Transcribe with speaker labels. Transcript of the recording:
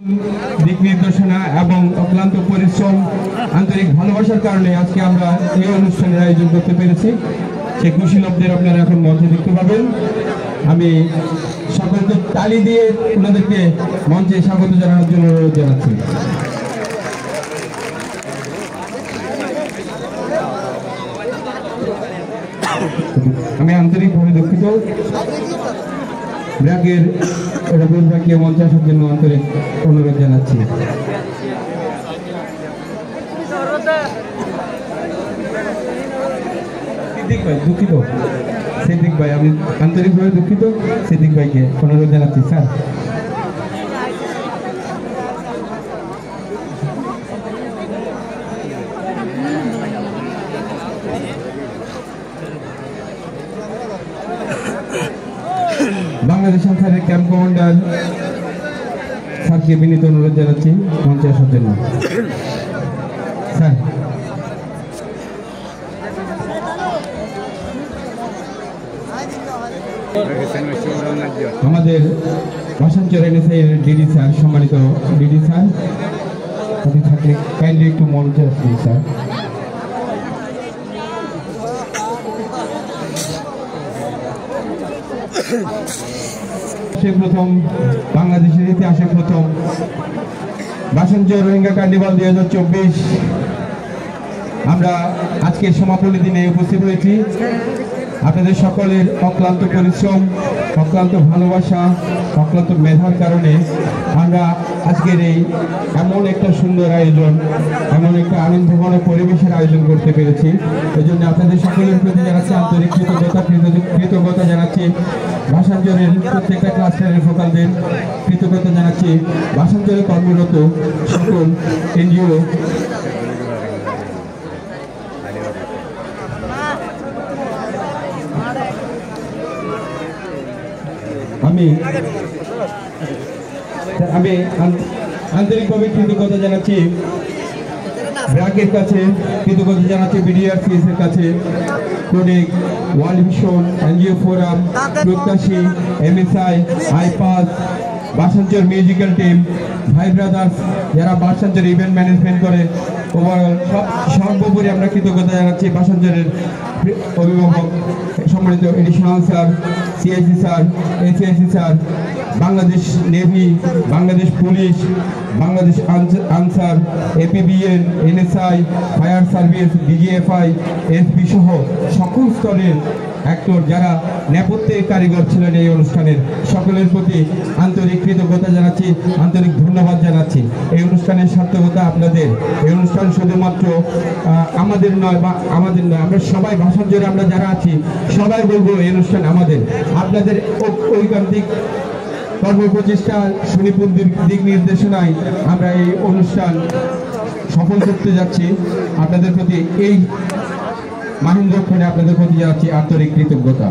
Speaker 1: দিক নির্দেশনা এবং অক্লান্ত পরিশ্রম আন্তরিক ভালোবাসার কারণে আজকে আমরা এই অনুষ্ঠানের আয়োজন করতে পেরেছি। সেই খুশি লোকদের আপনারা এখন মঞ্চে দেখতে পাবেন। আমি সকলকে তালি দিয়ে ওনাদেরকে মঞ্চে স্বাগত জানানোর জন্য অনুরোধ জানাচ্ছি। আমি আন্তরিকভাবে দুঃখিত, ব্র্যাকের রবিউল ভাইকে মঞ্চে আসার জন্য আন্তরিক অনুরোধ জানাচ্ছি। সিদ্দিক ভাই দুঃখিত, সিদ্দিক ভাই আমি আন্তরিকভাবে দুঃখিত, সিদ্দিক ভাইকে অনুরোধ জানাচ্ছি। স্যার বাংলাদেশ আনসারের ক্যাম্প কমান্ডার স্যারকে বিনীত অনুরোধ জানাচ্ছি মঞ্চে আসার জন্য। স্যার আমাদের ভাষাঞ্চল এনএসআইয়ের ডিডি স্যার, সম্মানিত ডিডি স্যার আপনি থাকলে কাইন্ডলি একটু মঞ্চে আসবেন স্যার। প্রথম বাংলাদেশের ইতিহাসে প্রথম ভাষাঞ্চল রোহিঙ্গা কার্নিভাল 2024 আমরা আজকের সমাপনী দিনে উপস্থিত হয়েছি। আপনাদের সকলের অক্লান্ত পরিশ্রম, অক্লান্ত ভালোবাসা, অক্লান্ত মেধার কারণে আমরা আজকের এই এমন একটা সুন্দর আয়োজন, এমন একটা আনন্দঘন পরিবেশের আয়োজন করতে পেরেছি। এই জন্য আপনাদের সকলের প্রতি জানাচ্ছি আন্তরিক কৃতজ্ঞতা জানাচ্ছি। ভাষাঞ্চলের প্রত্যেকটা ক্লাস্টারের ফোকালদের কৃতজ্ঞতা জানাচ্ছি। ভাষাঞ্চলে কর্মরত সকল এনজিও, আমি আন্তরিকভাবে কৃতজ্ঞতা জানাচ্ছি ব্র্যাকের কাছে, কৃতজ্ঞতা জানাচ্ছি বিডিআরসিএস এর কাছে, কোডেক, World Vision, NGO Forum, Prottyashi, MSI, Ipas, Bhashanchal musical team, Bhai brothers যারা ভাষাঞ্চল ইভেন্ট ম্যানেজমেন্ট করে, ওভারঅল সর্বোপরি আমরা কৃতজ্ঞতা জানাচ্ছি ভাষাঞ্চলের অভিভাবক সম্মানিত additional sir, CIC sir, ACIC sir, Bangladesh navy, Bangladesh police, Bangladesh Ansar, APBN, NSI, fire service, DGFI, SP সহ সকল স্তরের অ্যাক্টর যারা নেপথ্যের কারিগর ছিলেন এই অনুষ্ঠানের, সকলের প্রতি আন্তরিক কৃতজ্ঞতা জানাচ্ছি, আন্তরিক ধন্যবাদ জানাচ্ছি। এই অনুষ্ঠানের সার্থকতা আপনাদের। এই অনুষ্ঠান শুধুমাত্র আমাদের নয়, আমরা সবাই ভাষাঞ্চলে আমরা যারা আছি সবাই বলবো এই অনুষ্ঠান আমাদের। আপনাদের ঐকান্তিক কর্মপ্রচেষ্টা, সুনিপুণ দিক নির্দেশনায় আমরা এই অনুষ্ঠান সফল করতে যাচ্ছি। আপনাদের প্রতি এই মাহিন্দ্রক্ষণে আপনাদের প্রতি যাচ্ছি আন্তরিক কৃতজ্ঞতা।